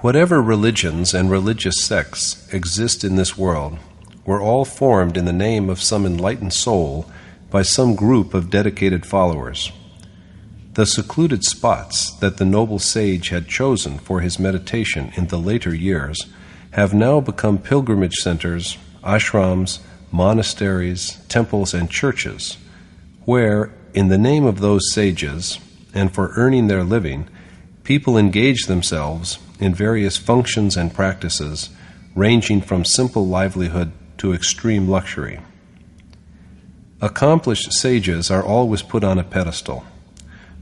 Whatever religions and religious sects exist in this world were all formed in the name of some enlightened soul by some group of dedicated followers. The secluded spots that the noble sage had chosen for his meditation in the later years have now become pilgrimage centers, ashrams, monasteries, temples, and churches, where, in the name of those sages, and for earning their living, people engage themselves in various functions and practices ranging from simple livelihood to extreme luxury. Accomplished sages are always put on a pedestal,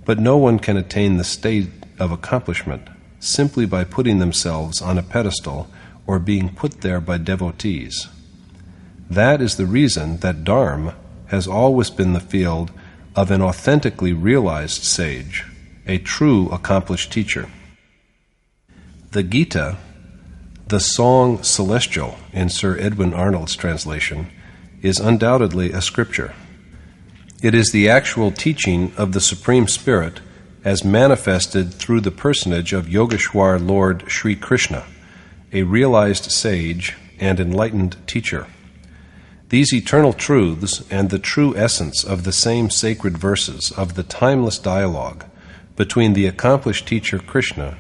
but no one can attain the state of accomplishment simply by putting themselves on a pedestal or being put there by devotees. That is the reason that Dharma has always been the field of an authentically realized sage, a true accomplished teacher. The Gita, the song celestial in Sir Edwin Arnold's translation, is undoubtedly a scripture. It is the actual teaching of the Supreme Spirit as manifested through the personage of Yogeshwar Lord Shri Krishna, a realized sage and enlightened teacher. These eternal truths and the true essence of the same sacred verses of the timeless dialogue between the accomplished teacher Krishna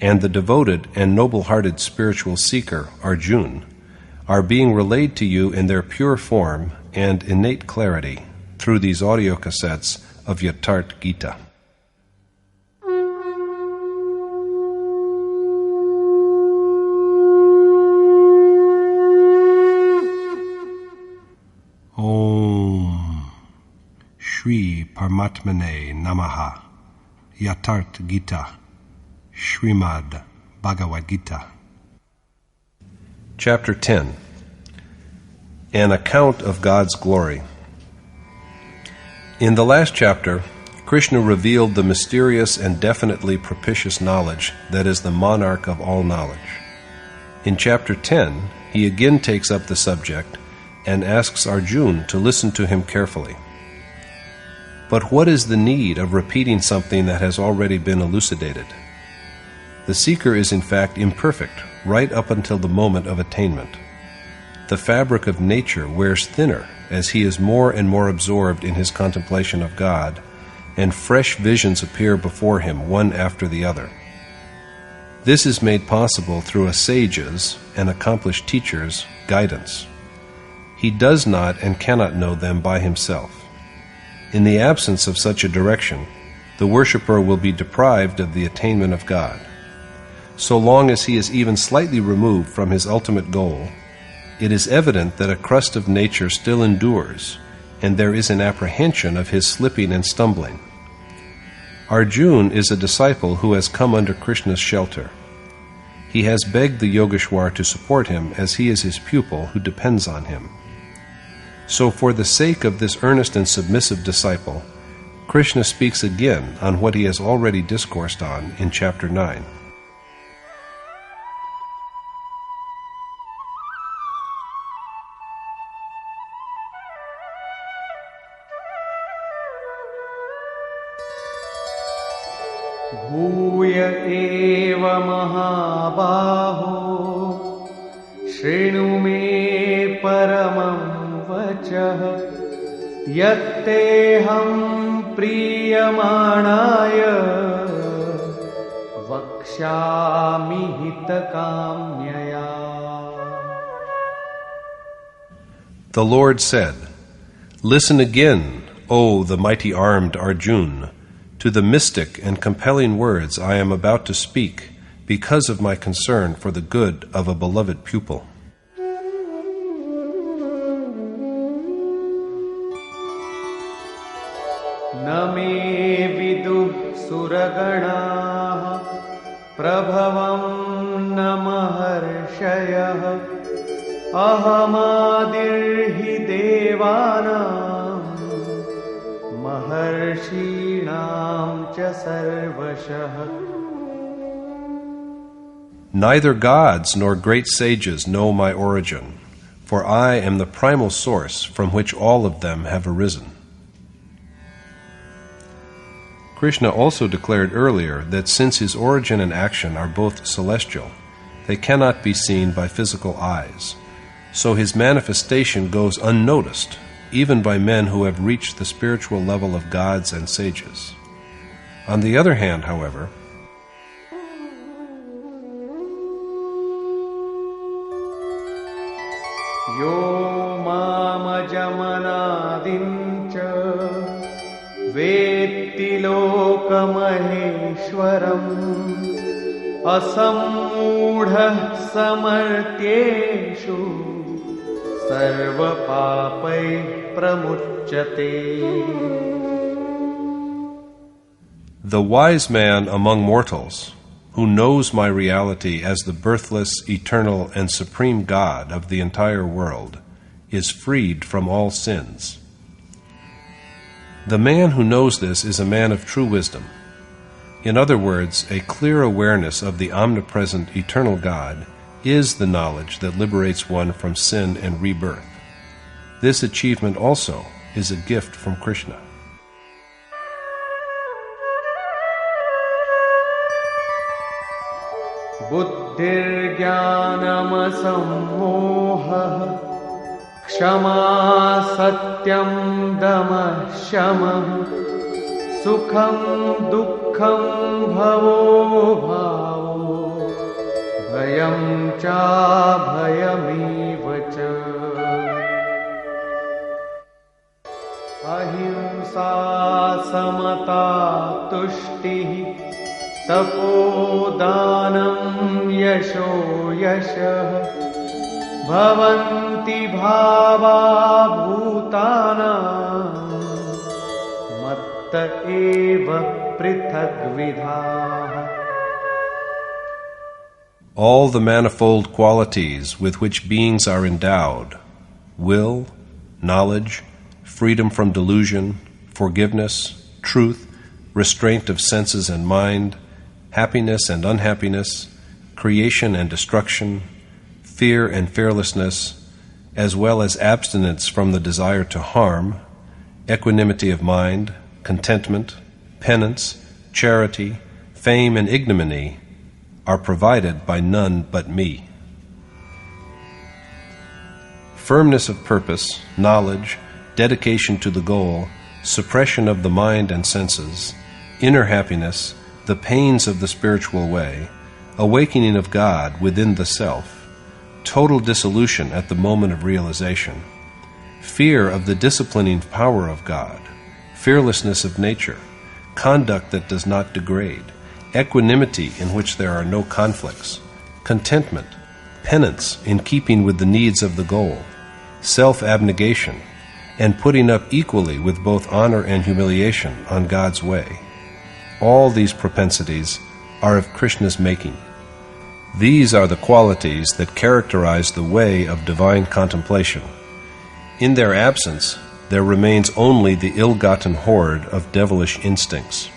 and the devoted and noble-hearted spiritual seeker Arjuna are being relayed to you in their pure form and innate clarity through these audio cassettes of Untitled Gita. Om Shri Paramatmane Namaha. Untitled Gita, Srimad Bhagavad Gita. Chapter 10. An Account of God's Glory. In the last chapter, Krishna revealed the mysterious and definitely propitious knowledge that is the monarch of all knowledge. In chapter 10, he again takes up the subject and asks Arjuna to listen to him carefully. But what is the need of repeating something that has already been elucidated? The seeker is in fact imperfect right up until the moment of attainment. The fabric of nature wears thinner as he is more and more absorbed in his contemplation of God, and fresh visions appear before him one after the other. This is made possible through a sage's, an accomplished teacher's, guidance. He does not and cannot know them by himself. In the absence of such a direction, the worshipper will be deprived of the attainment of God. So long as he is even slightly removed from his ultimate goal, it is evident that a crust of nature still endures, and there is an apprehension of his slipping and stumbling. Arjuna is a disciple who has come under Krishna's shelter. He has begged the Yogeshwar to support him as he is his pupil who depends on him. So for the sake of this earnest and submissive disciple, Krishna speaks again on what he has already discoursed on in chapter 9. Bhuya eva mahabaho shrinu me paramam yatteham priyamanaya vakshami hitakamnyaya. The Lord said, "Listen again, O the mighty-armed Arjuna, to the mystic and compelling words I am about to speak because of my concern for the good of a beloved pupil. Name viduh suragana prabhavam namaharshayah ahamadirhi devanam maharshinam cha sarvashah. Neither gods nor great sages know my origin, for I am the primal source from which all of them have arisen." Krishna also declared earlier that since his origin and action are both celestial, They cannot be seen by physical eyes, so his manifestation goes unnoticed, even by men who have reached the spiritual level of gods and sages. On the other hand, however, Yo mamajamanadim vetti lokamaheshwaram asammudha samartyeshu sarvapapai pramuchyate. The wise man among mortals, who knows my reality as the birthless, eternal, and supreme God of the entire world, is freed from all sins. The man who knows this is a man of true wisdom. In other words, a clear awareness of the omnipresent, eternal God is the knowledge that liberates one from sin and rebirth. This achievement also is a gift from Krishna. Buddhir-jnanam-asammoha kshama satyam damah shamah sukham dukkham bhavo bhavo bhayam cha bhayamiva cha ahimsa samata tushtihi tapodanam yasho yashah bhavanti bhava bhutanam matta eva prithak vidhaha. All the manifold qualities with which beings are endowed, will, knowledge, freedom from delusion, forgiveness, truth, restraint of senses and mind, happiness and unhappiness, creation and destruction, fear and fearlessness, as well as abstinence from the desire to harm, equanimity of mind, contentment, penance, charity, fame and ignominy, are provided by none but me. Firmness of purpose, knowledge, dedication to the goal, suppression of the mind and senses, inner happiness, the pains of the spiritual way, awakening of God within the self, total dissolution at the moment of realization, fear of the disciplining power of God, fearlessness of nature, conduct that does not degrade, equanimity in which there are no conflicts, contentment, penance in keeping with the needs of the goal, self-abnegation, and putting up equally with both honor and humiliation on God's way. All these propensities are of Krishna's making. These are the qualities that characterize the way of divine contemplation. In their absence, there remains only the ill-gotten hoard of devilish instincts.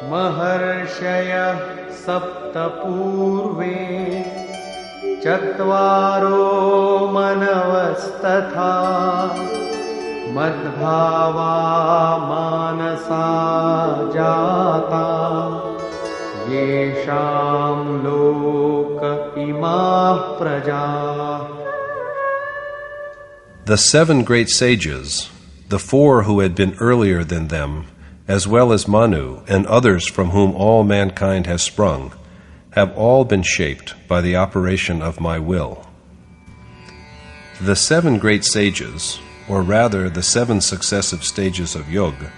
Maharshaya sapta purve chatvaro manavastatha madbhava manasa jata yesham loka imah praja. The 7 great sages, the 4 who had been earlier than them, as well as Manu and others from whom all mankind has sprung, have all been shaped by the operation of my will. The 7 great sages, or rather the 7 successive stages of yoga,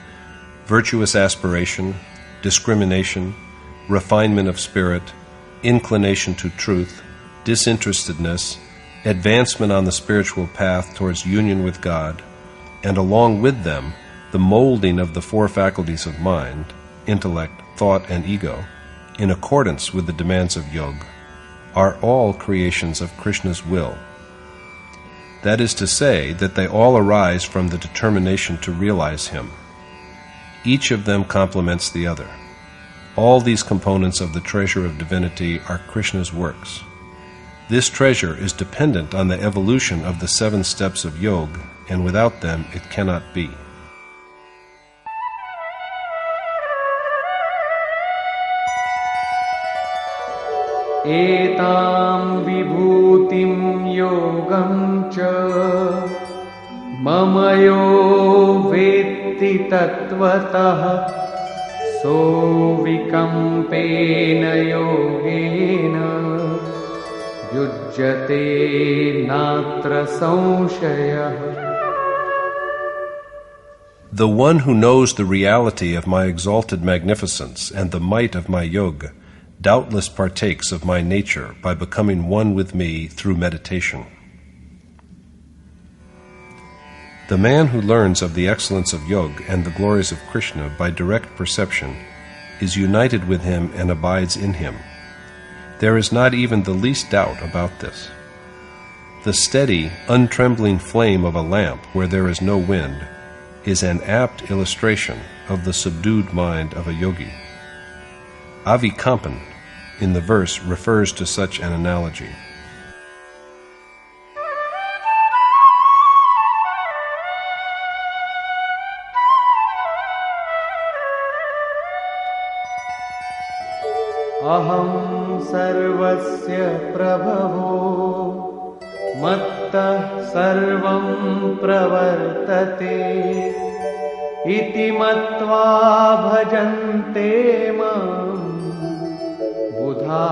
virtuous aspiration, discrimination, refinement of spirit, inclination to truth, disinterestedness, advancement on the spiritual path towards union with God, and along with them, the molding of the 4 faculties of mind, intellect, thought, and ego, in accordance with the demands of yoga, are all creations of Krishna's will. That is to say, that they all arise from the determination to realize Him. Each of them complements the other. All these components of the treasure of divinity are Krishna's works. This treasure is dependent on the evolution of the 7 steps of yoga, and without them it cannot be. एतां विभूतिं योगं च मम यो वेत्ति तत्त्वतः सोऽविकम्पेन योगेन युज्यते नात्र संशयः. The one who knows the reality of my exalted magnificence and the might of my yoga doubtless partakes of my nature by becoming one with me through meditation. The man who learns of the excellence of yoga and the glories of Krishna by direct perception is united with him and abides in him. There is not even the least doubt about this. The steady, untrembling flame of a lamp where there is no wind is an apt illustration of the subdued mind of a yogi. Avikampan in the verse refers to such an analogy. Aham sarvasya prabhavo mattah sarvam pravartate iti matva bhajante mam buddha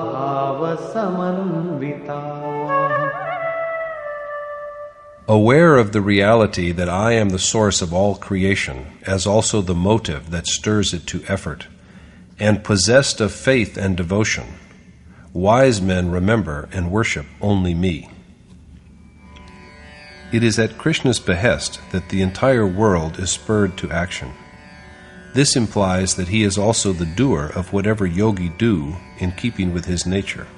bhava samanvita. Aware of the reality that I am the source of all creation, as also the motive that stirs it to effort, and possessed of faith and devotion, wise men remember and worship only me. It is at Krishna's behest that the entire world is spurred to action. This implies that he is also the doer of whatever yogi do in keeping with his nature.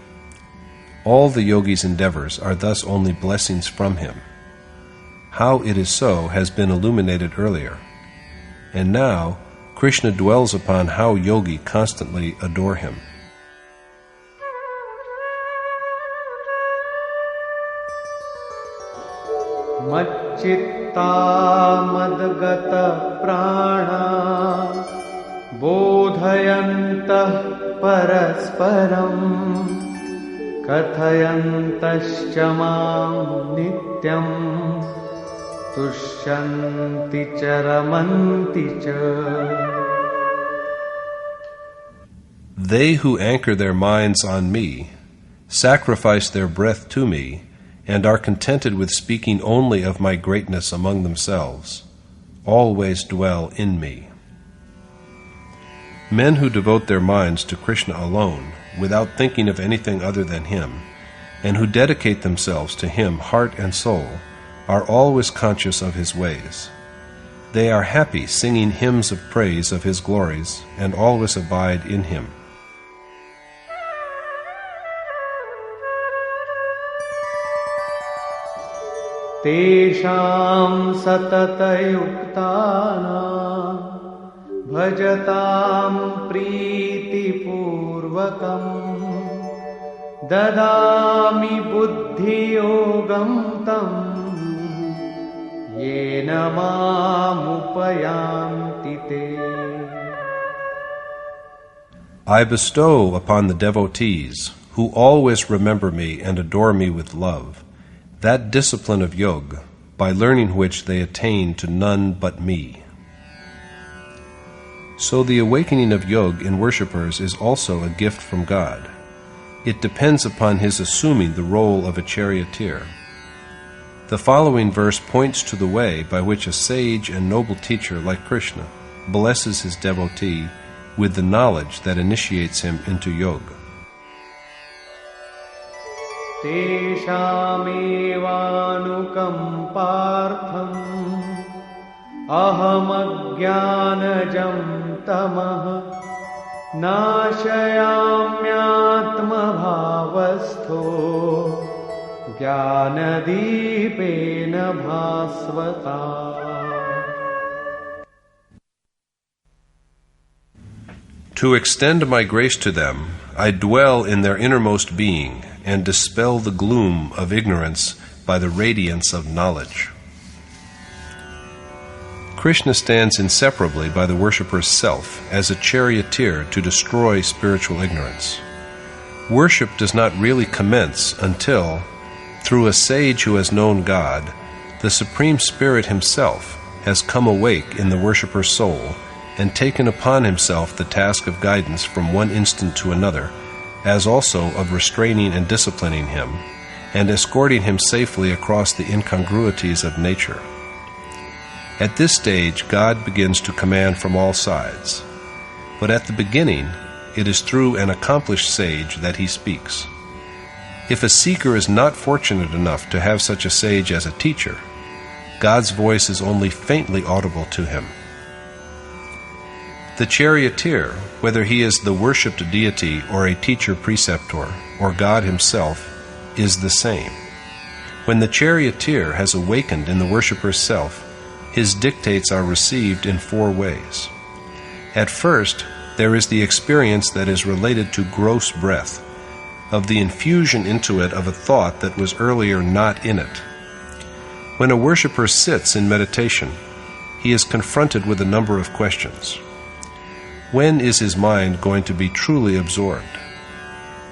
All the yogi's endeavors are thus only blessings from him. How it is so has been illuminated earlier, and now Krishna dwells upon how yogi constantly adore him. Macchitta madgata prana bodhayantah parasparam kathayantascha mam nityam tushyanti charamanti cha. They who anchor their minds on me, sacrifice their breath to me, and are contented with speaking only of my greatness among themselves, always dwell in me. Men who devote their minds to Krishna alone, without thinking of anything other than him, and who dedicate themselves to him heart and soul, are always conscious of his ways. They are happy singing hymns of praise of his glories, and always abide in him. Tesham satatayuktanam bhajatam priti purvakam dadami buddhi yogam tam yena mamupayanti te. I bestow upon the devotees, who always remember me and adore me with love, that discipline of yoga, by learning which they attain to none but me. So the awakening of yoga in worshippers is also a gift from God. It depends upon his assuming the role of a charioteer. The following verse points to the way by which a sage and noble teacher like Krishna blesses his devotee with the knowledge that initiates him into yoga. Teshamevanukampartham aham ajnanajam tamah nashayamyatma bhavastho jnanadipena bhasvata. To extend my grace to them, I dwell in their innermost being and dispel the gloom of ignorance by the radiance of knowledge. Krishna stands inseparably by the worshipper's self as a charioteer to destroy spiritual ignorance. Worship does not really commence until, through a sage who has known God, the Supreme Spirit Himself has come awake in the worshipper's soul and taken upon Himself the task of guidance from one instant to another, as also of restraining and disciplining him, and escorting him safely across the incongruities of nature. At this stage, God begins to command from all sides, but at the beginning, it is through an accomplished sage that He speaks. If a seeker is not fortunate enough to have such a sage as a teacher, God's voice is only faintly audible to him. The charioteer, whether he is the worshipped deity or a teacher-preceptor, or God Himself, is the same. When the charioteer has awakened in the worshipper's self, his dictates are received in 4 ways. At first, there is the experience that is related to gross breath, of the infusion into it of a thought that was earlier not in it. When a worshipper sits in meditation, he is confronted with a number of questions. When is his mind going to be truly absorbed?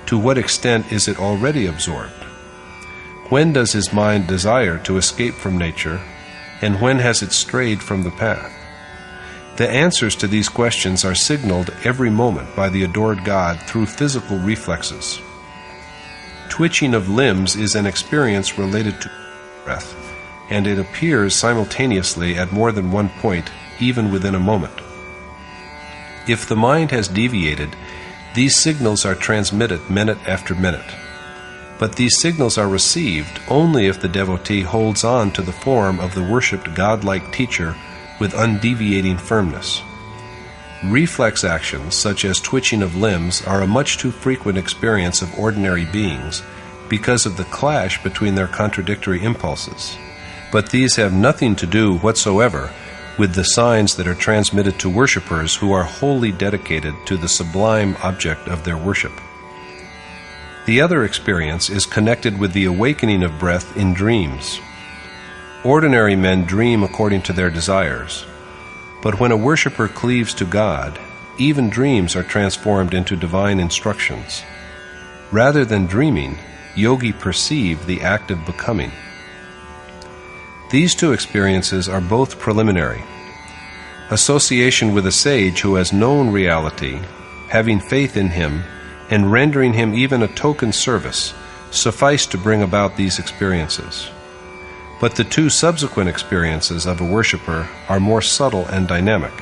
To what extent is it already absorbed? When does his mind desire to escape from nature, and when has it strayed from the path? The answers to these questions are signaled every moment by the adored God through physical reflexes. Twitching of limbs is an experience related to breath, and it appears simultaneously at more than one point, even within a moment. If the mind has deviated, these signals are transmitted minute after minute. But these signals are received only if the devotee holds on to the form of the worshipped godlike teacher with undeviating firmness. Reflex actions, such as twitching of limbs, are a much too frequent experience of ordinary beings because of the clash between their contradictory impulses. But these have nothing to do whatsoever with the signs that are transmitted to worshippers who are wholly dedicated to the sublime object of their worship. The other experience is connected with the awakening of breath in dreams. Ordinary men dream according to their desires, but when a worshipper cleaves to God, even dreams are transformed into divine instructions. Rather than dreaming, yogi perceive the act of becoming. These 2 experiences are both preliminary. Association with a sage who has known reality, having faith in him, and rendering him even a token service, suffice to bring about these experiences. But the 2 subsequent experiences of a worshipper are more subtle and dynamic,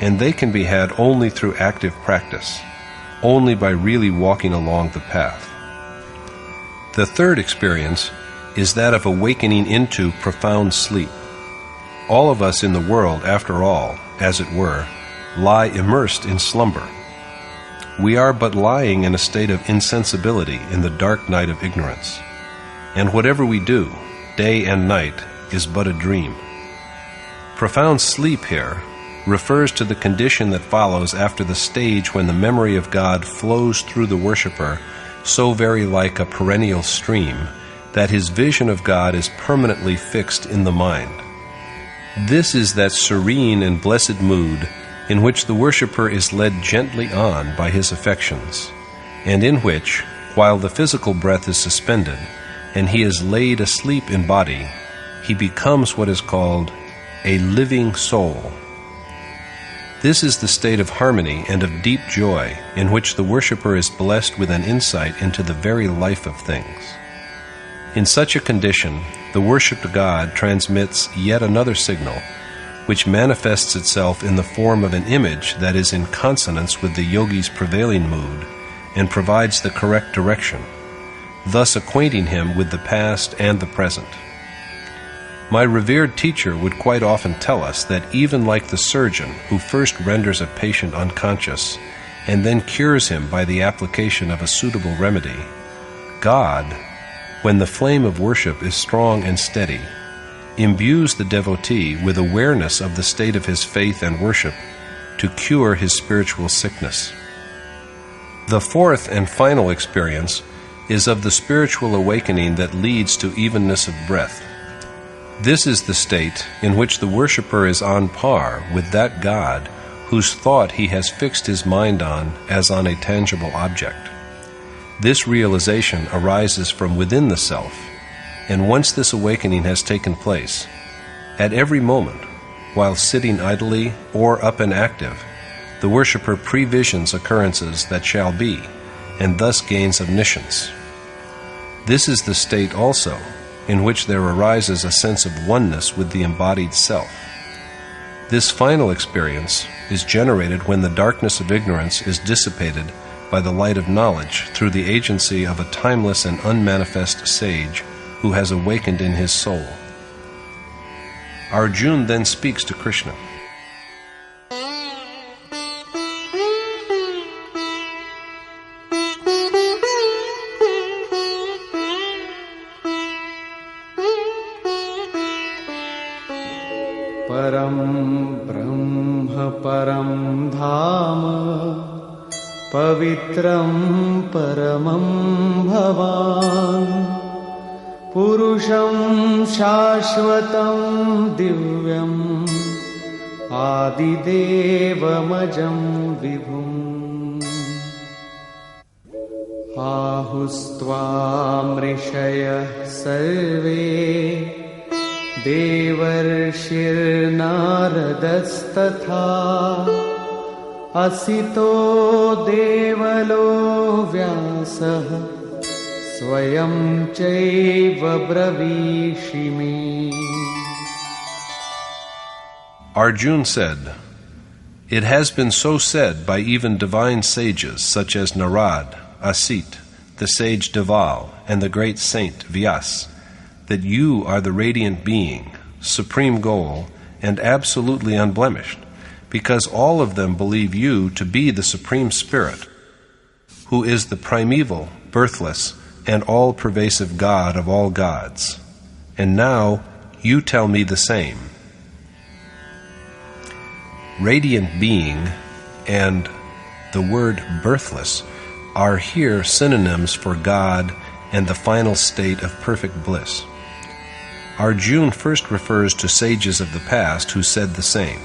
and they can be had only through active practice, only by really walking along the path. The 3rd experience is that of awakening into profound sleep. All of us in the world, after all, as it were, lie immersed in slumber. We are but lying in a state of insensibility in the dark night of ignorance, and whatever we do, day and night, is but a dream. Profound sleep here refers to the condition that follows after the stage when the memory of God flows through the worshipper so very like a perennial stream that his vision of God is permanently fixed in the mind. This is that serene and blessed mood in which the worshipper is led gently on by his affections, and in which, while the physical breath is suspended and he is laid asleep in body, he becomes what is called a living soul. This is the state of harmony and of deep joy in which the worshipper is blessed with an insight into the very life of things. In such a condition, the worshipped God transmits yet another signal, which manifests itself in the form of an image that is in consonance with the yogi's prevailing mood and provides the correct direction, thus acquainting him with the past and the present. My revered teacher would quite often tell us that even like the surgeon who first renders a patient unconscious and then cures him by the application of a suitable remedy, God, when the flame of worship is strong and steady, imbues the devotee with awareness of the state of his faith and worship to cure his spiritual sickness. The 4th and final experience is of the spiritual awakening that leads to evenness of breath. This is the state in which the worshipper is on par with that God whose thought he has fixed his mind on as on a tangible object. This realization arises from within the self, and once this awakening has taken place, at every moment, while sitting idly or up and active, the worshipper previsions occurrences that shall be, and thus gains omniscience. This is the state also in which there arises a sense of oneness with the embodied self. This final experience is generated when the darkness of ignorance is dissipated by the light of knowledge through the agency of a timeless and unmanifest sage who has awakened in his soul. Arjuna then speaks to Krishna. Param Brahma Param Dhama Pavitram Paramam Bhavan Purusham Shashvatam Divyam Adidevamajam Vibhum Ahustvam Rishayah Sarve Devarshir Naradastatha Asito Devalo Vyasah Swayam Chaiva Bravishimi. Arjuna said, "It has been so said by even divine sages such as Narad, Asit, the sage Deval, and the great saint Vyas, that you are the radiant being, supreme goal, and absolutely unblemished, because all of them believe you to be the Supreme Spirit, who is the primeval, birthless, and all-pervasive God of all gods. And now you tell me the same." Radiant being and the word birthless are here synonyms for God and the final state of perfect bliss. Arjuna first refers to sages of the past who said the same,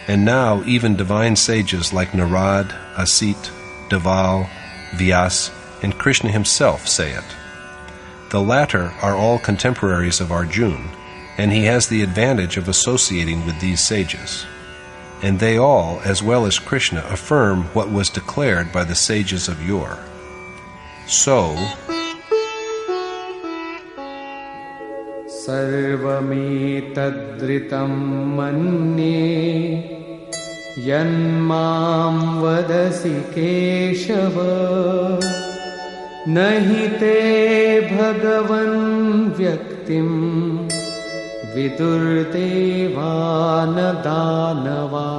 and now even divine sages like Narad, Asit, Deval, Vyas, and Krishna himself say it. The latter are all contemporaries of Arjuna, and he has the advantage of associating with these sages. And they all, as well as Krishna, affirm what was declared by the sages of yore. So, Sarvametadritam manye yanmam vadasi Keshava nahi te bhagavan vyaktim vidur devana danava.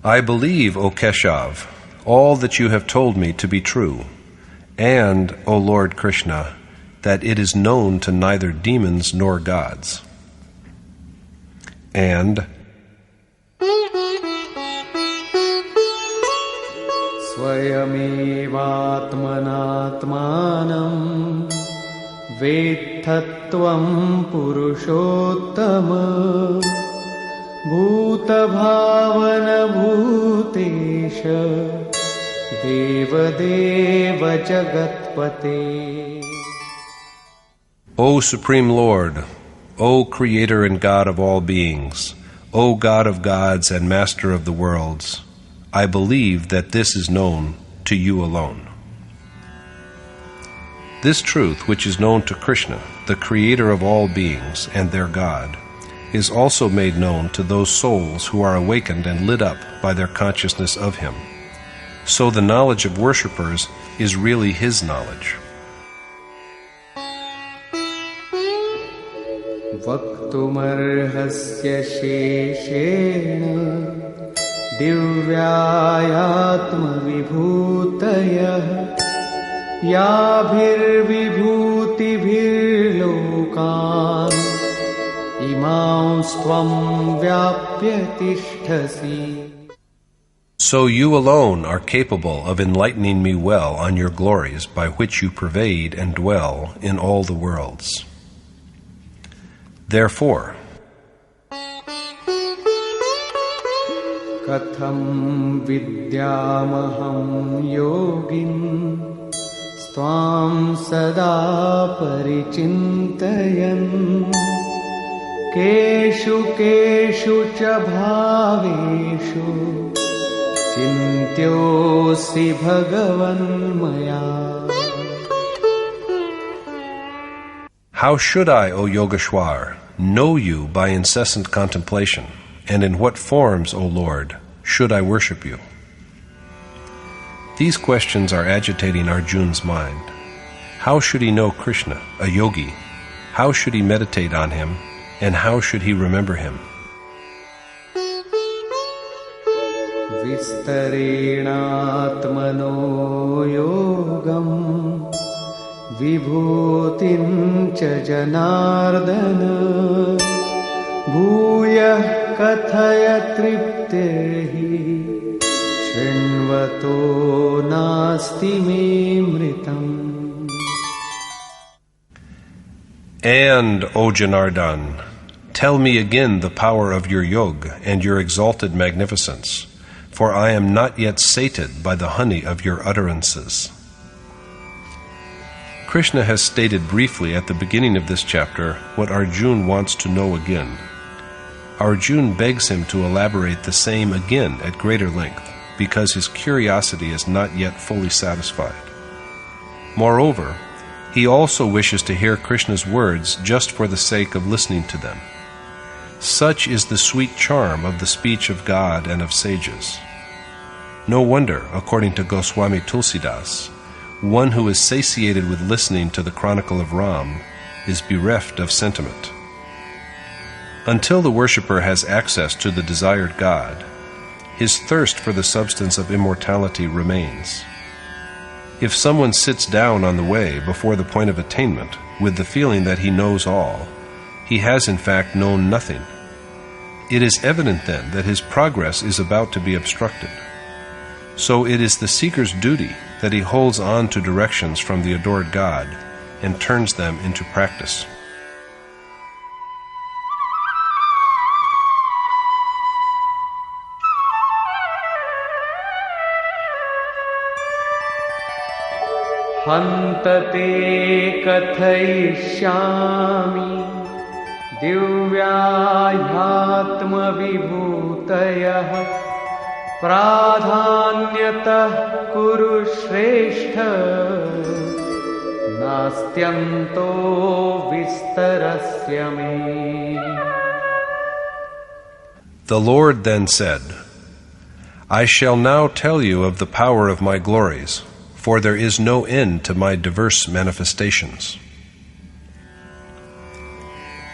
I believe, O Keshav, all that you have told me to be true, and, O Lord Krishna, that it is known to neither demons nor gods. And Swayamevatmanatmanam Vedtattvam Purushottama Bhuta Bhavana Bhutesha Deva Deva Jagatpate. O Supreme Lord, O Creator and God of all beings, O God of gods and Master of the worlds, I believe that this is known to you alone. This truth, which is known to Krishna, the Creator of all beings and their God, is also made known to those souls who are awakened and lit up by their consciousness of Him. So the knowledge of worshippers is really His knowledge. Vaktumarhasya sheshena divyayatma vibhutayah yabhir vibhutibhir lokan imam stvam vyapya tishtasi. So you alone are capable of enlightening me well on your glories by which you pervade and dwell in all the worlds. Therefore, कथं विद्यामहं योगिन् त्वां सदा परिचिन्तयन् केषु केषु च भावेषु चिन्त्योऽसि भगवन्मया. How should I, O Yogeshwar, know you by incessant contemplation, and in what forms, O Lord, should I worship you? These questions are agitating Arjuna's mind. How should he know Krishna, a yogi? How should he meditate on him, and how should he remember him? Vistarenatmano yogam vibhutin cha janardana bhuyah kathaya triptehi shrinvato nasti me mritam. And, O Janardhan, tell me again the power of your yoga and your exalted magnificence, for I am not yet sated by the honey of your utterances. Krishna has stated briefly at the beginning of this chapter what Arjuna wants to know again. Arjuna begs him to elaborate the same again at greater length, because his curiosity is not yet fully satisfied. Moreover, he also wishes to hear Krishna's words just for the sake of listening to them. Such is the sweet charm of the speech of God and of sages. No wonder, according to Goswami Tulsidas, one who is satiated with listening to the chronicle of Ram is bereft of sentiment. Until the worshipper has access to the desired God, his thirst for the substance of immortality remains. If someone sits down on the way before the point of attainment with the feeling that he knows all, he has in fact known nothing. It is evident then that his progress is about to be obstructed. So it is the seeker's duty that he holds on to directions from the adored God and turns them into practice. Hantate kathayishyami divyāhyātma vibhūtayah pradhānyatah kuru shreshtha nastyanto vistarasya me. The Lord then said, I shall now tell you of the power of my glories, for there is no end to my diverse manifestations.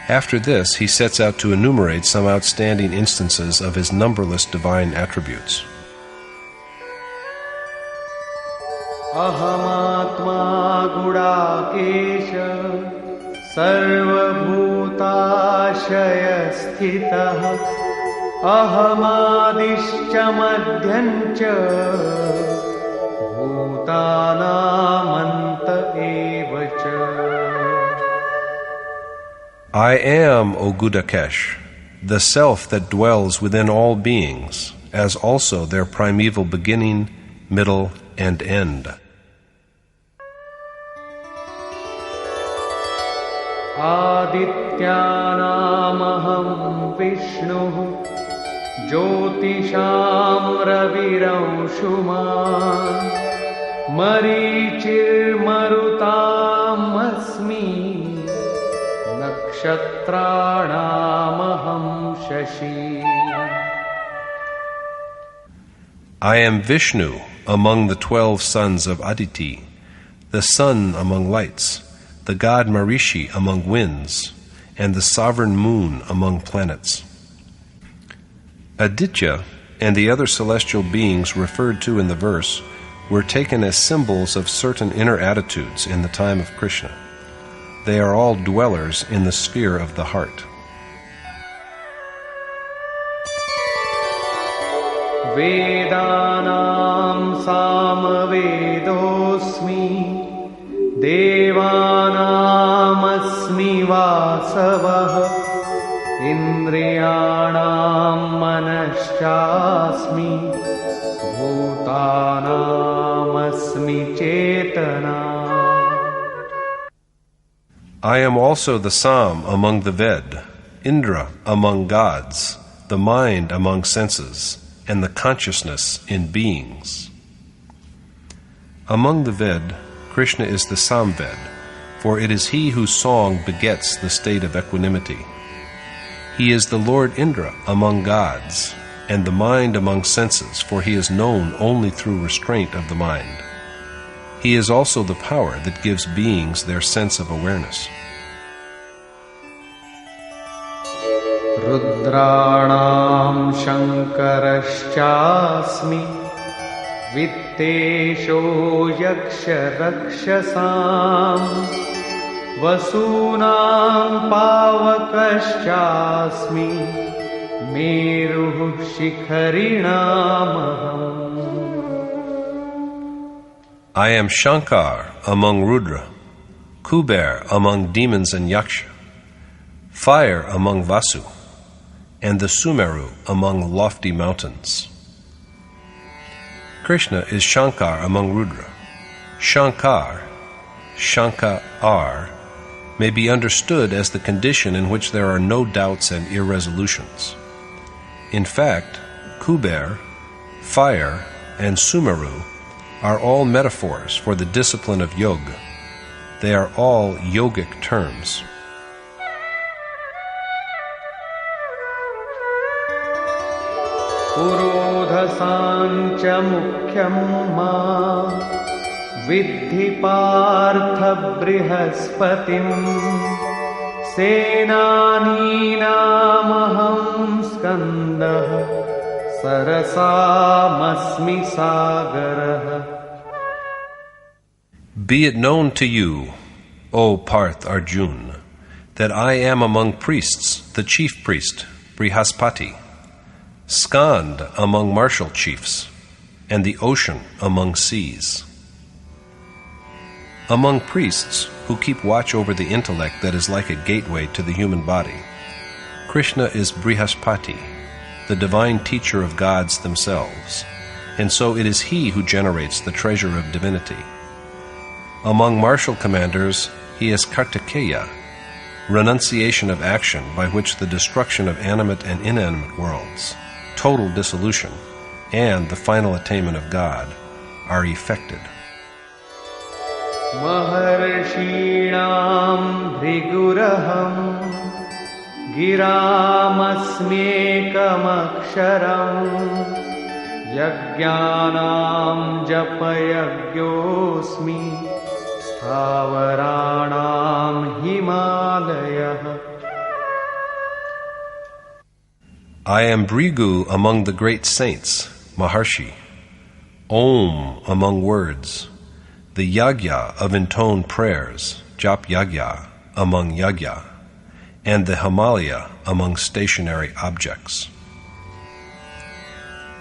After this, he sets out to enumerate some outstanding instances of his numberless divine attributes. Ahamatma gudakesha sarvabhutashaya sthitah ahamadishcha madhyancha bhutanamanta evacha. I am, O Gudakesh, the self that dwells within all beings, as also their primeval beginning, middle, and end. Adityanamaham Vishnu Jyotisham Raviramshuman Marichir Marutam Asmi Nakshatranamaham Shashi. I am Vishnu among the 12 sons of Aditi, the sun among lights, the god Marishi among winds, and the sovereign moon among planets. Aditya and the other celestial beings referred to in the verse were taken as symbols of certain inner attitudes in the time of Krishna. They are all dwellers in the sphere of the heart. Vedanam Samavedosmi Devanam Asmi Vasavah Indriyanam manashchasmi bhutanam asmi chetana. I am also the Sam among the Ved, Indra among gods, the mind among senses, and the consciousness in beings. Among the Ved, Krishna is the Samved, for it is he whose song begets the state of equanimity. He is the Lord Indra among gods, and the mind among senses, for he is known only through restraint of the mind. He is also the power that gives beings their sense of awareness. Rudranam Shankarashchasmi Vittesho Yaksha Rakshasam Vasunam Pavakaschasmi Meruh Shikharinamaham. I am Shankar among Rudra, Kuber among demons and Yaksha, fire among Vasu, and the Sumeru among lofty mountains. Krishna is Shankar among Rudra. Shankar, Shankar, may be understood as the condition in which there are no doubts and irresolutions. In fact, Kuber, fire, and Sumeru are all metaphors for the discipline of yoga. They are all yogic terms. Purodhasancha mukhyam ma Vidhi partha brihaspatim Senaninamaham skandah Sarasamasmi sagarah. Be it known to you, O Parth Arjun, that I am among priests the chief priest, Brihaspati, Skand among martial chiefs, and the ocean among seas. Among priests who keep watch over the intellect that is like a gateway to the human body, Krishna is Brihaspati, the divine teacher of gods themselves, and so it is he who generates the treasure of divinity. Among martial commanders, he is Kartikeya, renunciation of action by which the destruction of animate and inanimate worlds, total dissolution, and the final attainment of God are effected. Maharshinam Bhriguraham Giramasmekam aksharam Yajnanam Japayagyosmi Sthavaranam Himalayah. I am Bhrigu among the great saints, Maharshi, Om among words, the Yagya of intoned prayers, Jap Yagya among Yagya, and the Himalaya among stationary objects.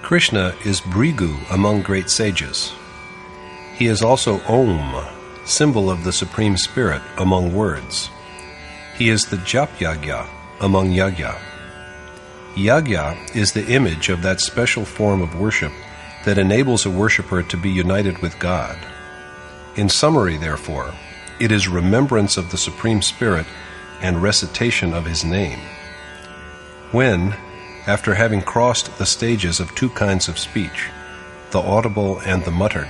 Krishna is Bhrigu among great sages. He is also Om, symbol of the Supreme Spirit among words. He is the Jap Yagya among Yagya. Yagya is the image of that special form of worship that enables a worshipper to be united with God. In summary, therefore, it is remembrance of the Supreme Spirit and recitation of His name. When, after having crossed the stages of two kinds of speech, the audible and the muttered,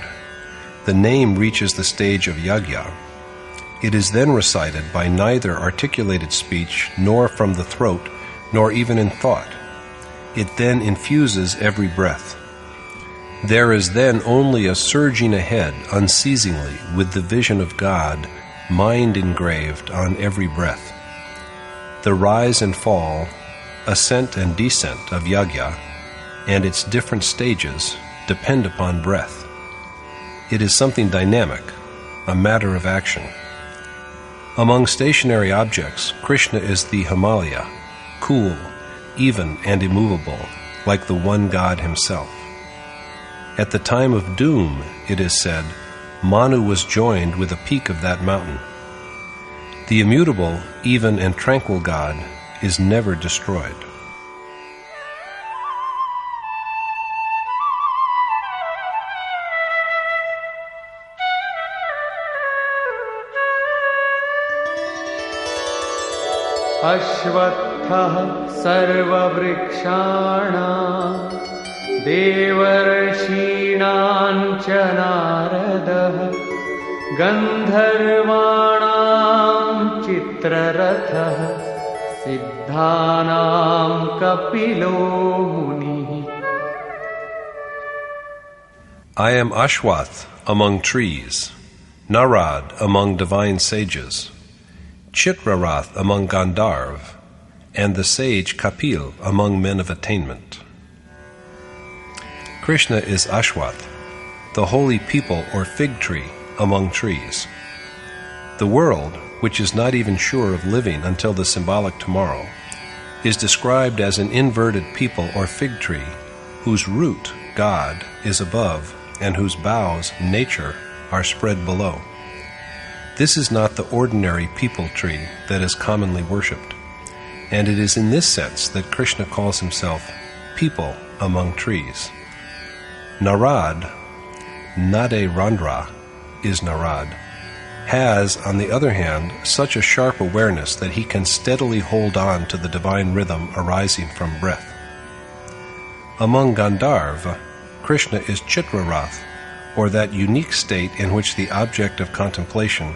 the name reaches the stage of Yagya, it is then recited by neither articulated speech nor from the throat nor even in thought. It then infuses every breath. There is then only a surging ahead unceasingly with the vision of God, mind engraved on every breath. The rise and fall, ascent and descent of Yagya, and its different stages depend upon breath. It is something dynamic, a matter of action. Among stationary objects, Krishna is the Himalaya, cool, even and immovable, like the one God himself. At the time of doom, it is said, Manu was joined with a peak of that mountain. The immutable, even and tranquil God is never destroyed. अश्वत्थः सर्ववृक्षाणां देवर्षीणां च नारदः गन्धर्वाणां चित्ररथः सिद्धानां कपिलो मुनिः. I am Ashwath among trees, Narad among divine sages, Chitrarath among Gandharv, and the sage Kapil among men of attainment. Krishna is Ashwath, the holy people or fig tree among trees. The world, which is not even sure of living until the symbolic tomorrow, is described as an inverted people or fig tree, whose root, God, is above, and whose boughs, nature, are spread below. This is not the ordinary people tree that is commonly worshipped, and it is in this sense that Krishna calls himself people among trees. Narad, Nade Randra, is Narad, has, on the other hand, such a sharp awareness that he can steadily hold on to the divine rhythm arising from breath. Among Gandharva, Krishna is Chitrarath, or that unique state in which the object of contemplation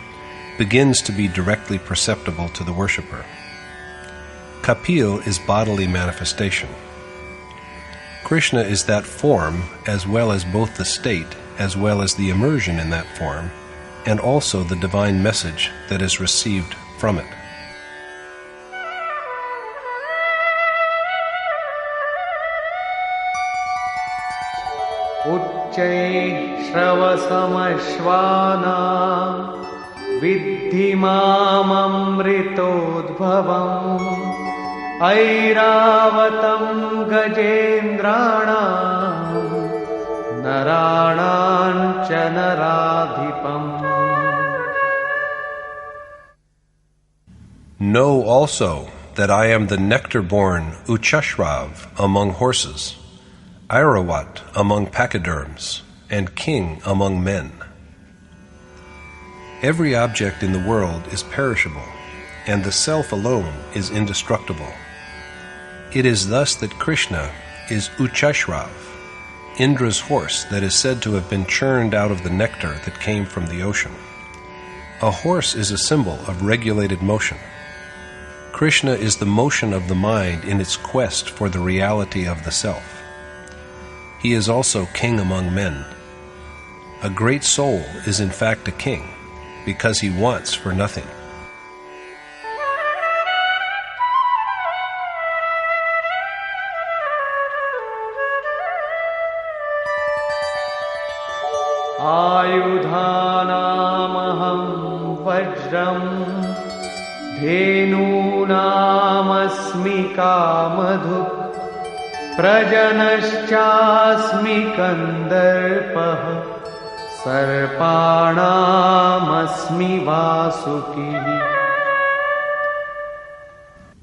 begins to be directly perceptible to the worshipper. Kapil is bodily manifestation. Krishna is that form as well as both the state as well as the immersion in that form, and also the divine message that is received from it. उच्चैः श्रवसमश्वानां विद्धि माममृतोद्भवम् ऐरावतं गजेन्द्राणां नराणां च नराधिपम्. Know also that I am the nectar-born Uchashrav among horses, Airawat among pachyderms, and king among men. Every object in the world is perishable, and the self alone is indestructible. It is thus that Krishna is Uchashrav, Indra's horse that is said to have been churned out of the nectar that came from the ocean. A horse is a symbol of regulated motion. Krishna is the motion of the mind in its quest for the reality of the self. He is also king among men. A great soul is in fact a king, because he wants for nothing. आयुधानामहं वज्रं धेनूनामस्मि Kamadhuk प्रजनश्चास्मि कन्दर्पः सर्पाणामस्मि वासुकिः.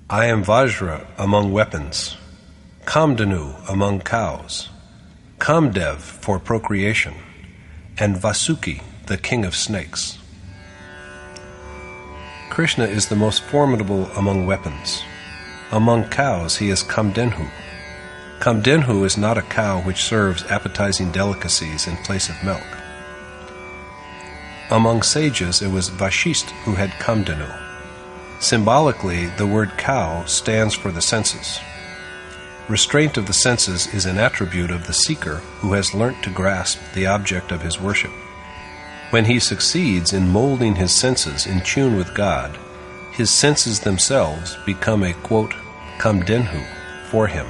I am Vajra among weapons, Kamdanu among cows, Kamdev for procreation, and Vasuki, the king of snakes. Krishna is the most formidable among weapons. Among cows he is Kamdenhu. Kamdenhu is not a cow which serves appetizing delicacies in place of milk. Among sages it was Vashist who had Kamdenu. Symbolically, the word cow stands for the senses. Restraint of the senses is an attribute of the seeker who has learnt to grasp the object of his worship. When he succeeds in molding his senses in tune with God, his senses themselves become a, quote, kamdenhu for him.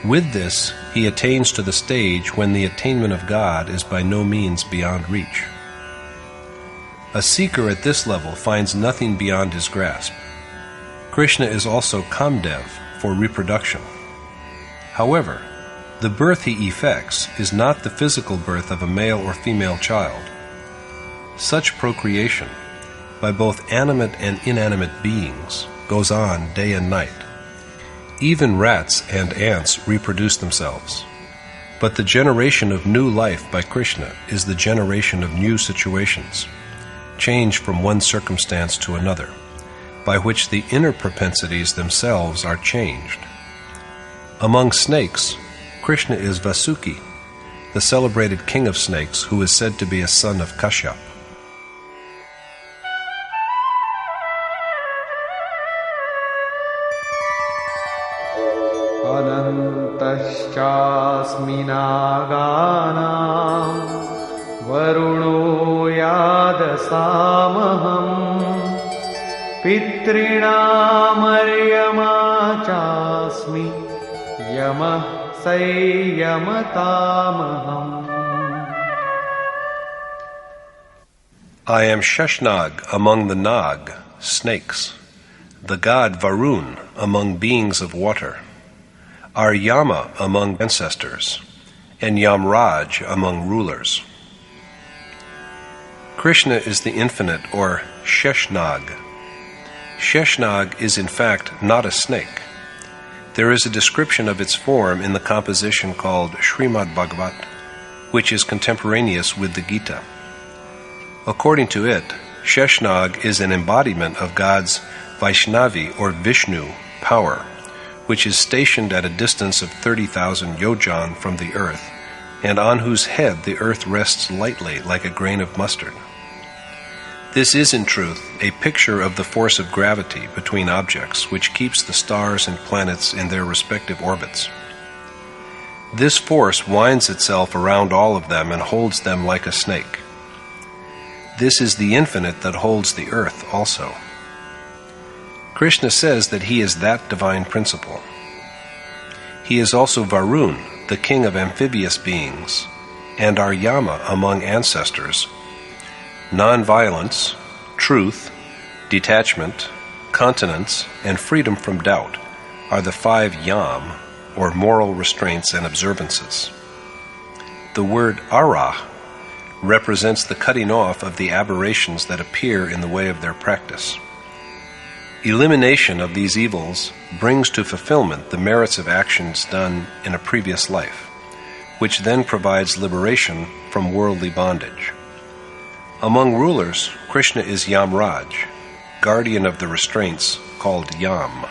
With this, he attains to the stage when the attainment of God is by no means beyond reach. A seeker at this level finds nothing beyond his grasp. Krishna is also kamdev for reproduction. However, the birth he effects is not the physical birth of a male or female child. Such procreation, by both animate and inanimate beings, goes on day and night. Even rats and ants reproduce themselves. But the generation of new life by Krishna is the generation of new situations, change from one circumstance to another, by which the inner propensities themselves are changed. Among snakes, Krishna is Vasuki, the celebrated king of snakes who is said to be a son of Kashyap. Anantaschasmi naganam varuno yadasamaham pitrinam chasmi yamah sayamatamaham. I am Sheshnag among the Nag, snakes, the god Varun among beings of water, are Yama among ancestors, and Yamraj among rulers. Krishna is the infinite, or Sheshnag. Sheshnag is in fact not a snake. There is a description of its form in the composition called Srimad Bhagwat, which is contemporaneous with the Gita. According to it, Sheshnag is an embodiment of God's Vaishnavi or Vishnu power, which is stationed at a distance of 30,000 yojan from the earth, and on whose head the earth rests lightly like a grain of mustard. This is, in truth, a picture of the force of gravity between objects, which keeps the stars and planets in their respective orbits. This force winds itself around all of them and holds them like a snake. This is the infinite that holds the earth also. Krishna says that he is that divine principle. He is also Varun, the king of amphibious beings, and are Yama among ancestors. Non-violence, truth, detachment, continence, and freedom from doubt are the 5 yam, or moral restraints and observances. The word ara represents the cutting off of the aberrations that appear in the way of their practice. Elimination of these evils brings to fulfillment the merits of actions done in a previous life, which then provides liberation from worldly bondage. Among rulers, Krishna is Yamraj, guardian of the restraints called Yam.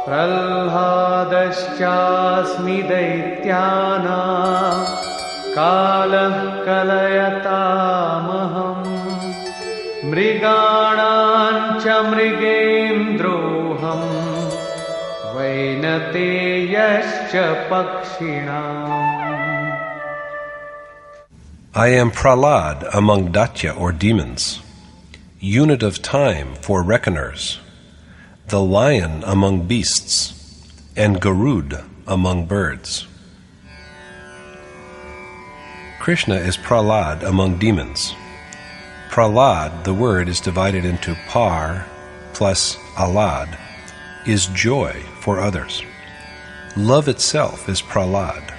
Pralhadaschasmi daityana kalah kalayatamaham mriganancha mrigendroham vainateyascha pakshinam. I am Prahlad among Datya or demons, unit of time for reckoners, the lion among beasts, and Garud among birds. Krishna is Prahlad among demons. Prahlad, the word is divided into par plus alad, is joy for others. Love itself is Prahlad.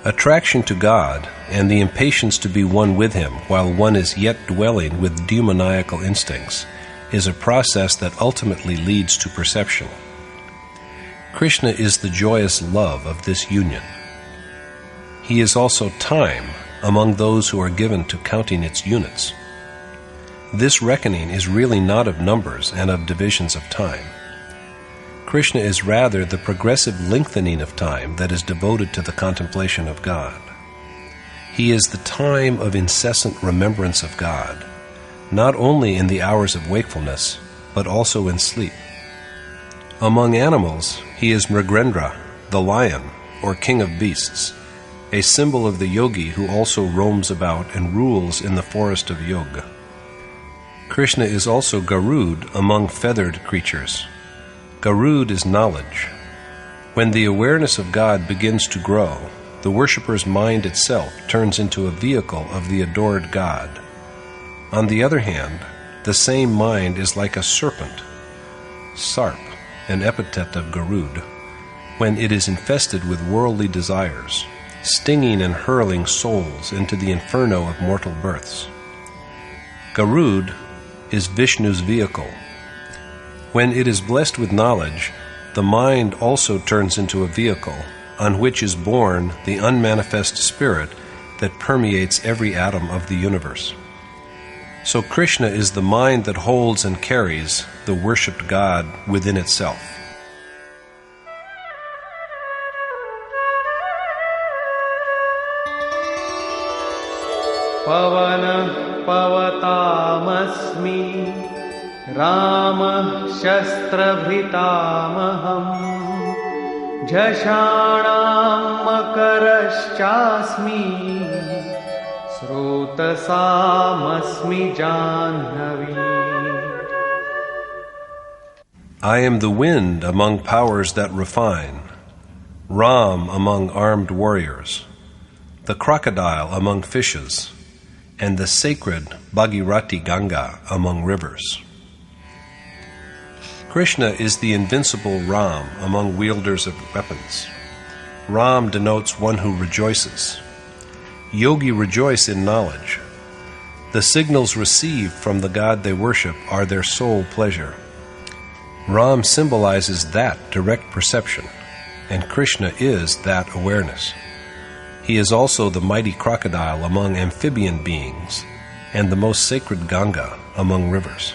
Attraction to God and the impatience to be one with Him while one is yet dwelling with demoniacal instincts is a process that ultimately leads to perception. Krishna is the joyous love of this union. He is also time among those who are given to counting its units. This reckoning is really not of numbers and of divisions of time. Krishna is rather the progressive lengthening of time that is devoted to the contemplation of God. He is the time of incessant remembrance of God, not only in the hours of wakefulness, but also in sleep. Among animals, he is Mrigendra, the lion, or king of beasts, a symbol of the yogi who also roams about and rules in the forest of yoga. Krishna is also Garud among feathered creatures. Garud is knowledge. When the awareness of God begins to grow, the worshipper's mind itself turns into a vehicle of the adored God. On the other hand, the same mind is like a serpent, sarp, an epithet of Garud, when it is infested with worldly desires, stinging and hurling souls into the inferno of mortal births. Garud is Vishnu's vehicle. When it is blessed with knowledge, the mind also turns into a vehicle on which is born the unmanifest spirit that permeates every atom of the universe. So Krishna is the mind that holds and carries the worshipped God within itself. Pavana pavatamasmi Rama shastrabhitamaham Jashanam makaraschasmi Srotasamasmi Janhavi. I am the wind among powers that refine, Ram among armed warriors, the crocodile among fishes, and the sacred Bhagirati Ganga among rivers. Krishna is the invincible Ram among wielders of weapons. Ram denotes one who rejoices. Yogi rejoice in knowledge. The signals received from the God they worship are their sole pleasure. Ram symbolizes that direct perception, and Krishna is that awareness. He is also the mighty crocodile among amphibian beings, and the most sacred Ganga among rivers.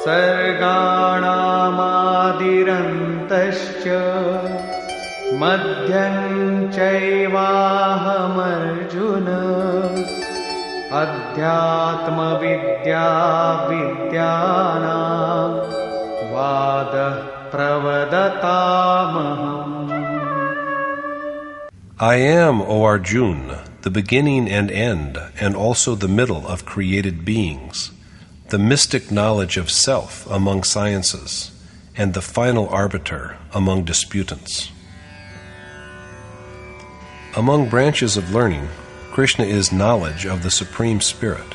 Sarganamadirantashcha madhyam chaivahamarjuna adhyatma vidya vidyanam vada pravadatamaham. I am, O Arjuna, the beginning and end, and also the middle of created beings, the mystic knowledge of self among sciences, and the final arbiter among disputants. Among branches of learning, Krishna is knowledge of the Supreme Spirit,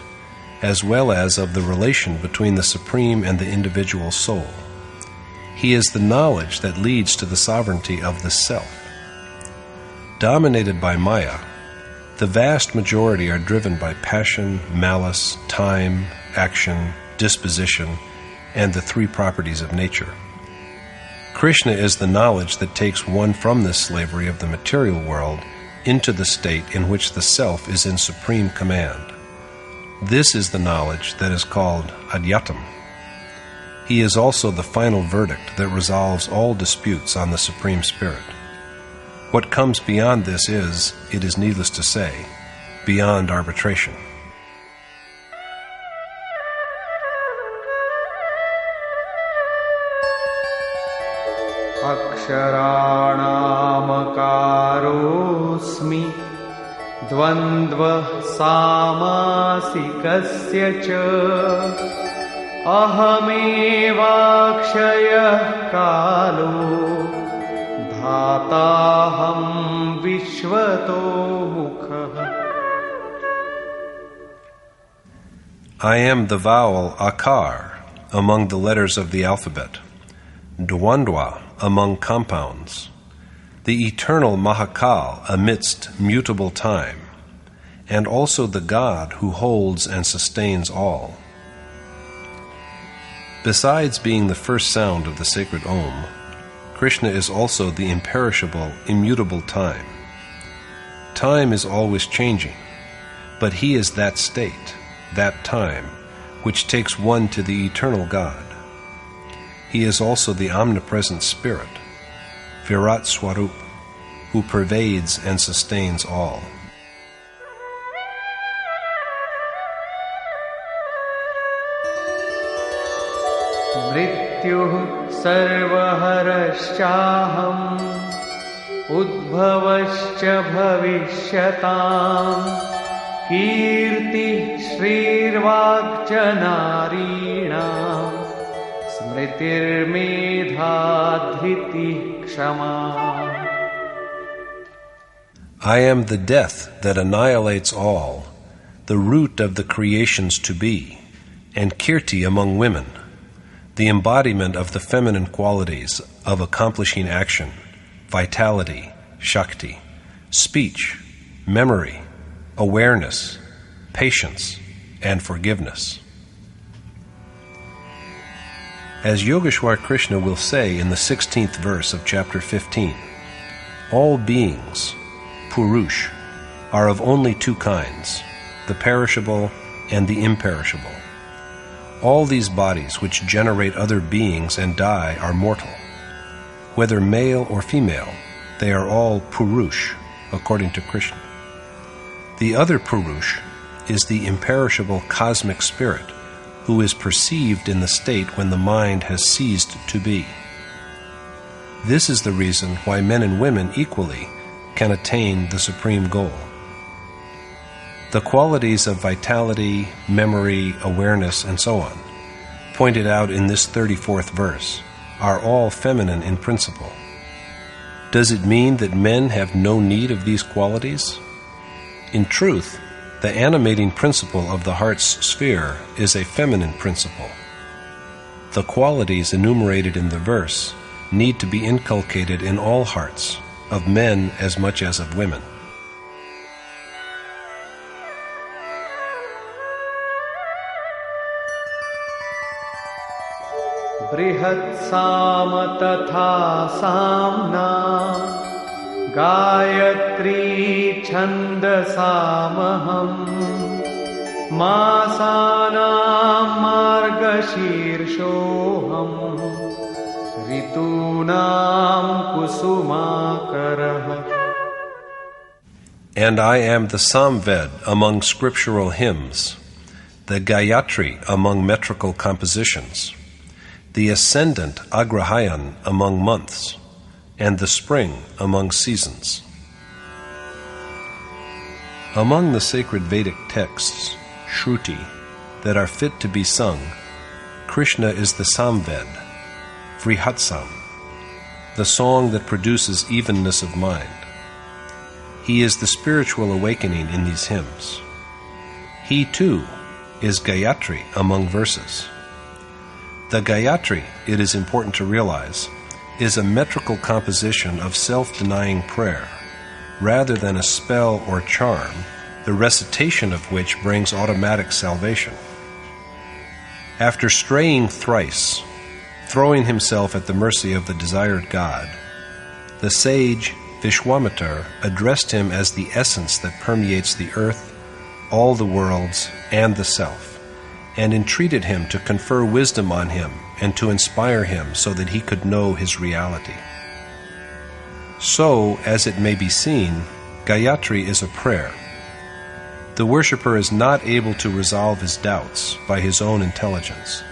as well as of the relation between the Supreme and the individual soul. He is the knowledge that leads to the sovereignty of the self. Dominated by Maya, the vast majority are driven by passion, malice, time, action, disposition, and the three properties of nature. Krishna is the knowledge that takes one from this slavery of the material world into the state in which the self is in supreme command. This is the knowledge that is called Adyatam. He is also the final verdict that resolves all disputes on the Supreme Spirit. What comes beyond this is, it is needless to say, beyond arbitration. Aksharanamakarosmi dvandva samasikasya cha ahamevakshayah kalo dhataham vishvato mukha. I am the vowel akar among the letters of the alphabet, dvandva among compounds, the eternal Mahakal amidst mutable time, and also the God who holds and sustains all. Besides being the first sound of the sacred Om, Krishna is also the imperishable, immutable time. Time is always changing, but he is that state, that time, which takes one to the eternal God. He is also the omnipresent Spirit, Virat Swarup, who pervades and sustains all. Mrityuh sarvaharashchaham udbhavascha bhavishyatam kirti shrirvakcha narinam smritir medhadhriti kshama. I am the death that annihilates all, the root of the creations to be, and kirti among women, the embodiment of the feminine qualities of accomplishing action, vitality, shakti, speech, memory, awareness, patience, and forgiveness. As Yogeshwar Krishna will say in the 16th verse of chapter 15, all beings, purush, are of only two kinds, the perishable and the imperishable. All these bodies which generate other beings and die are mortal. Whether male or female, they are all purush, according to Krishna. The other purush is the imperishable cosmic spirit, who is perceived in the state when the mind has ceased to be. This is the reason why men and women equally can attain the supreme goal. The qualities of vitality, memory, awareness, and so on, pointed out in this 34th verse, are all feminine in principle. Does it mean that men have no need of these qualities? In truth, the animating principle of the heart's sphere is a feminine principle. The qualities enumerated in the verse need to be inculcated in all hearts, of men as much as of women. Brihat Sama Tatha Samna Gayatri Chandasamaham Masanam Margashirshoham Ritunam Kusumakarah. And I am the Samved among scriptural hymns, the Gayatri among metrical compositions, the ascendant Agrahayan among months, and the spring among seasons. Among the sacred Vedic texts, Shruti, that are fit to be sung, Krishna is the Samved, Vrihatsam, the song that produces evenness of mind. He is the spiritual awakening in these hymns. He, too, is Gayatri among verses. The Gayatri, it is important to realize, is a metrical composition of self-denying prayer, rather than a spell or charm, the recitation of which brings automatic salvation. After straying thrice, throwing himself at the mercy of the desired God, the sage Vishwamitar addressed him as the essence that permeates the earth, all the worlds, and the self, and entreated him to confer wisdom on him and to inspire him so that he could know his reality. So, as it may be seen, Gayatri is a prayer. The worshipper is not able to resolve his doubts by his own intelligence.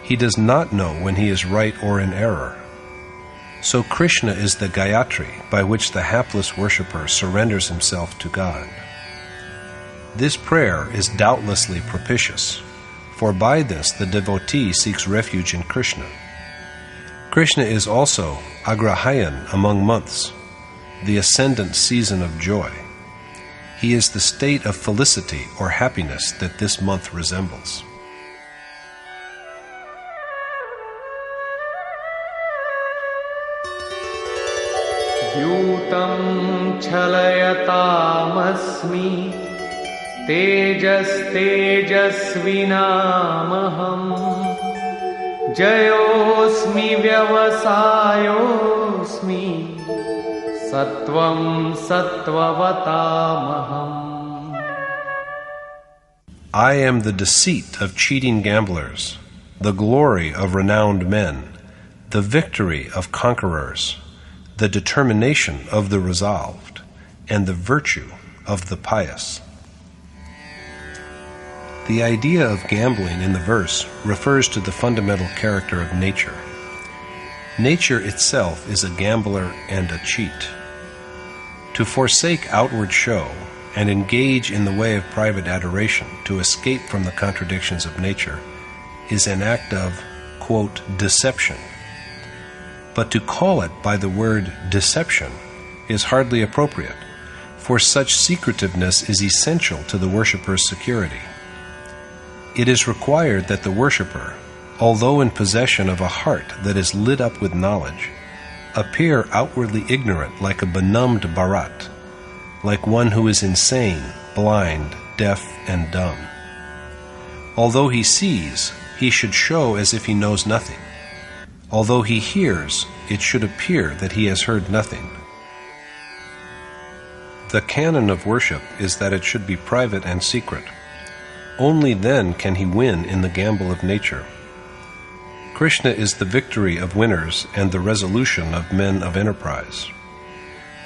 He does not know when he is right or in error. So Krishna is the Gayatri by which the hapless worshipper surrenders himself to God. This prayer is doubtlessly propitious, for by this the devotee seeks refuge in Krishna. Krishna is also Agrahayan among months, the ascendant season of joy. He is the state of felicity or happiness that this month resembles. Yutam chalayatam-asmi tejas-tejasvinamaham jayosmi vyavasayosmi sattvam sattvavatamaham. I am the deceit of cheating gamblers, the glory of renowned men, the victory of conquerors, the determination of the resolved, and the virtue of the pious. The idea of gambling in the verse refers to the fundamental character of nature. Nature itself is a gambler and a cheat. To forsake outward show and engage in the way of private adoration to escape from the contradictions of nature is an act of, quote, deception. But to call it by the word deception is hardly appropriate, for such secretiveness is essential to the worshipper's security. It is required that the worshipper, although in possession of a heart that is lit up with knowledge, appear outwardly ignorant like a benumbed bharat, like one who is insane, blind, deaf, and dumb. Although he sees, he should show as if he knows nothing. Although he hears, it should appear that he has heard nothing. The canon of worship is that it should be private and secret. Only then can he win in the gamble of nature. Krishna is the victory of winners and the resolution of men of enterprise.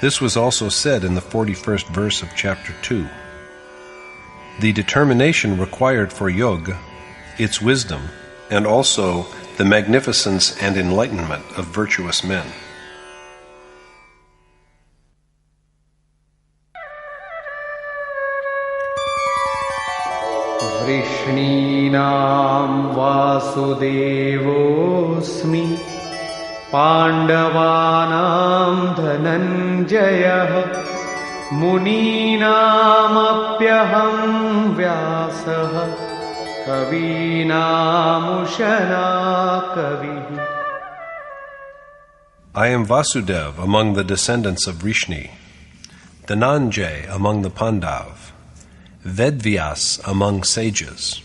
This was also said in the 41st verse of chapter 2. The determination required for yoga, its wisdom, and also the magnificence and enlightenment of virtuous men. Vrishninam vasudevosmi Pandavanam dhananjayah Muninamapyaham vyasah Kavinamushana kavihi. I am Vasudev among the descendants of Vrishni, Dhananjay among the Pandav, Vedvyas among sages,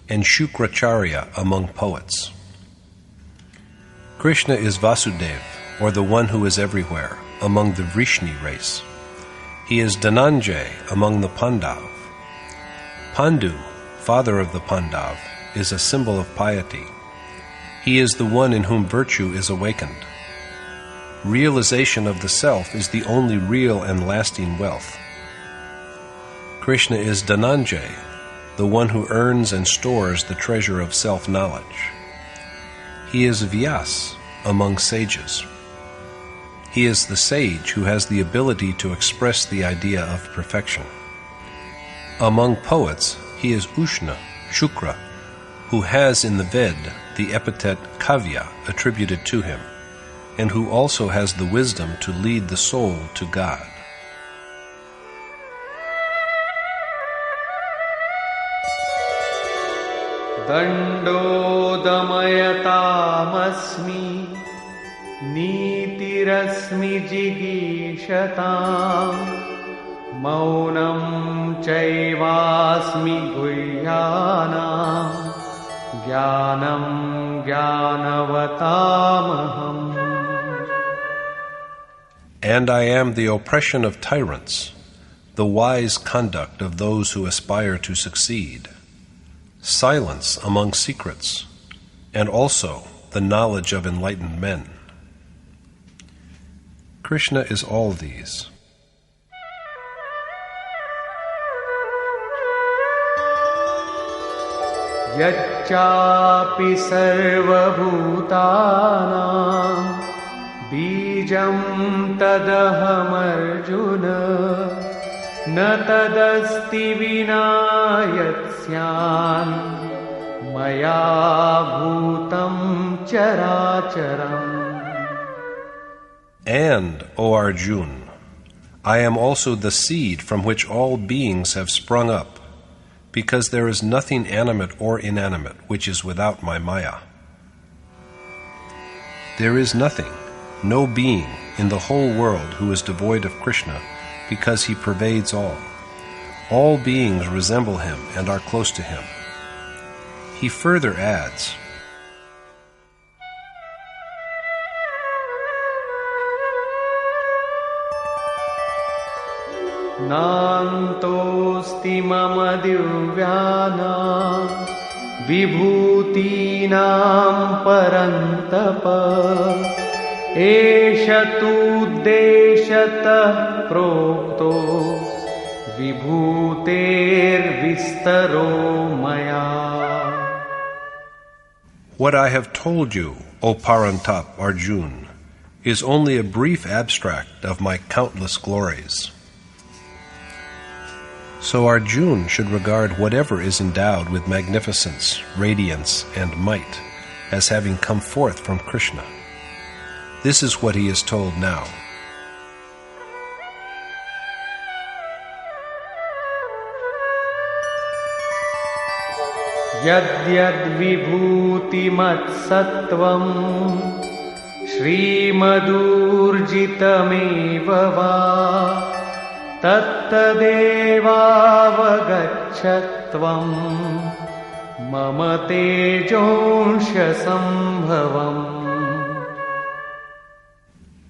and Shukracharya among poets. Krishna is Vasudev, or the one who is everywhere, among the Vrishni race. He is Dhananjay among the Pandav. Pandu, father of the Pandav, is a symbol of piety. He is the one in whom virtue is awakened. Realization of the self is the only real and lasting wealth. Krishna is Dhananjay, the one who earns and stores the treasure of self-knowledge. He is Vyas among sages. He is the sage who has the ability to express the idea of perfection. Among poets, he is Ushna, Shukra, who has in the Ved the epithet Kavya attributed to him, and who also has the wisdom to lead the soul to God. Dandodamayatam Nitirasmi jigishatam Maunam chaivasmi guhyanam Jnanam jnanavatamaham. And I am the oppression of tyrants, the wise conduct of those who aspire to succeed, silence among secrets, and also the knowledge of enlightened men. Krishna is all these. Yacchapi sarvabhutanam Bijam tadaham arjuna Na tadasti vina yatsyan Maya bhutam characharam. And, O Arjun, I am also the seed from which all beings have sprung up, because there is nothing animate or inanimate which is without my Maya. There is nothing, no being in the whole world who is devoid of Krishna, because he pervades all. All beings resemble him and are close to him. He further adds, Nantosti mama divyana Vibhutinam parantapa Esha deshatah prokto Vibhuter vistaro maya. What I have told you, O Parantap Arjun, is only a brief abstract of my countless glories. So Arjun should regard whatever is endowed with magnificence, radiance, and might as having come forth from Krishna. This is what he is told now. यद्यद्विभूतिमत्सत्त्वम् श्रीमदूर्जितमेव वा तत्तदेवावगच्छत्वम् मम तेजोंशसम्भवम्.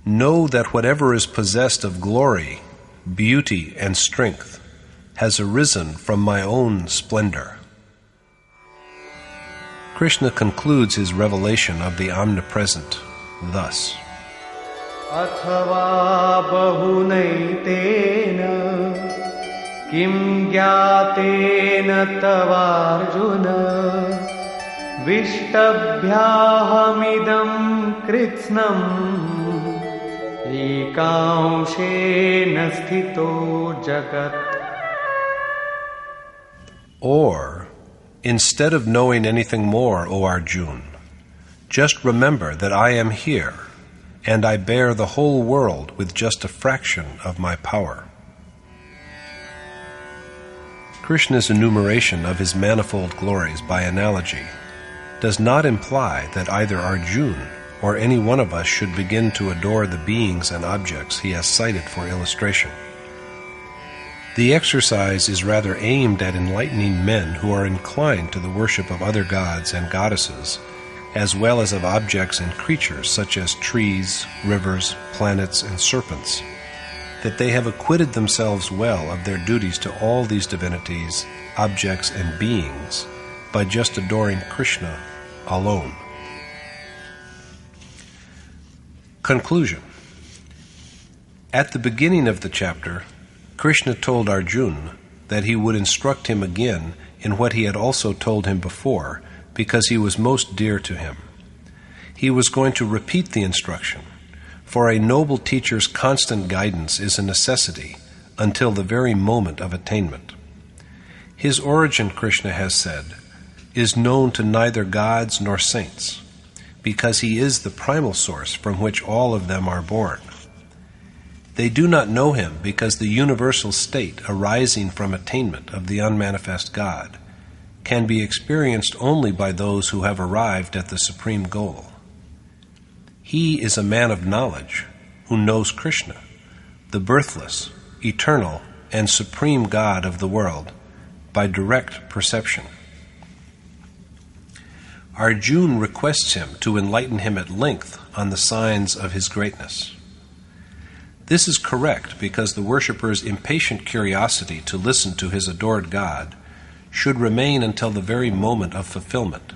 Know that whatever is possessed of glory, beauty, and strength has arisen from my own splendor. Krishna concludes his revelation of the Omnipresent thus. Athava bahunaytena kim gyatena tavarjuna vishtabhyahamidam kritsnam ekamshena sthito jagat. Or, instead of knowing anything more, O Arjuna, just remember that I am here, and I bear the whole world with just a fraction of my power. Krishna's enumeration of his manifold glories by analogy does not imply that either Arjuna or any one of us should begin to adore the beings and objects he has cited for illustration. The exercise is rather aimed at enlightening men who are inclined to the worship of other gods and goddesses, as well as of objects and creatures such as trees, rivers, planets, and serpents, that they have acquitted themselves well of their duties to all these divinities, objects, and beings by just adoring Krishna alone. Conclusion. At the beginning of the chapter, Krishna told Arjuna that he would instruct him again in what he had also told him before, because he was most dear to him. He was going to repeat the instruction, for a noble teacher's constant guidance is a necessity until the very moment of attainment. His origin, Krishna has said, is known to neither gods nor saints, because he is the primal source from which all of them are born. They do not know him because the universal state arising from attainment of the unmanifest God can be experienced only by those who have arrived at the supreme goal. He is a man of knowledge who knows Krishna, the birthless, eternal, and supreme God of the world, by direct perception. Arjuna requests him to enlighten him at length on the signs of his greatness. This is correct because the worshipper's impatient curiosity to listen to his adored God should remain until the very moment of fulfillment.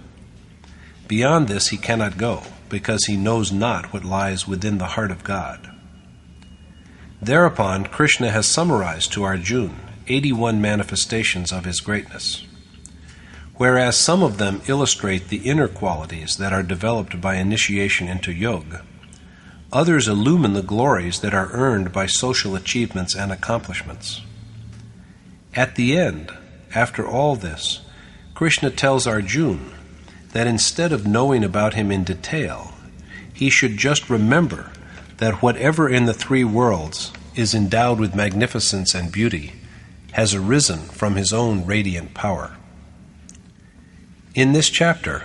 Beyond this he cannot go, because he knows not what lies within the heart of God. Thereupon, Krishna has summarized to Arjuna 81 manifestations of his greatness. Whereas some of them illustrate the inner qualities that are developed by initiation into yoga, others illumine the glories that are earned by social achievements and accomplishments. At the end, after all this, Krishna tells Arjuna that instead of knowing about him in detail, he should just remember that whatever in the three worlds is endowed with magnificence and beauty has arisen from his own radiant power. In this chapter,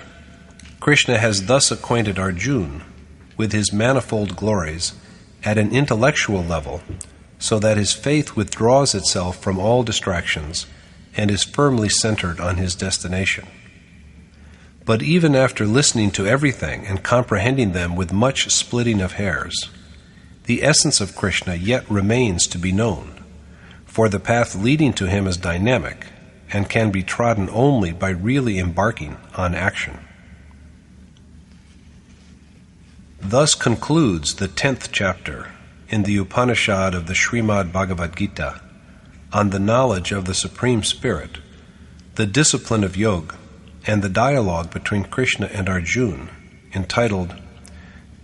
Krishna has thus acquainted Arjuna with his manifold glories at an intellectual level, so that his faith withdraws itself from all distractions and is firmly centered on his destination. But even after listening to everything and comprehending them with much splitting of hairs, the essence of Krishna yet remains to be known, for the path leading to him is dynamic and can be trodden only by really embarking on action. Thus concludes the 10th chapter in the Upanishad of the Srimad Bhagavad Gita on the knowledge of the Supreme Spirit, the discipline of yoga, and the dialogue between Krishna and Arjuna, entitled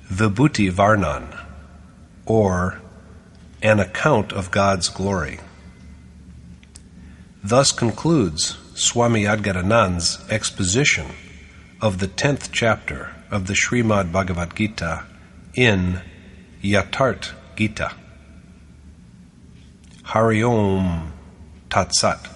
Vibhuti Varnan, or An Account of God's Glory. Thus concludes Swami Adgadanandji's exposition of the 10th chapter of the Srimad Bhagavad Gita in Yatharth Gita. Hari Om Tat Sat.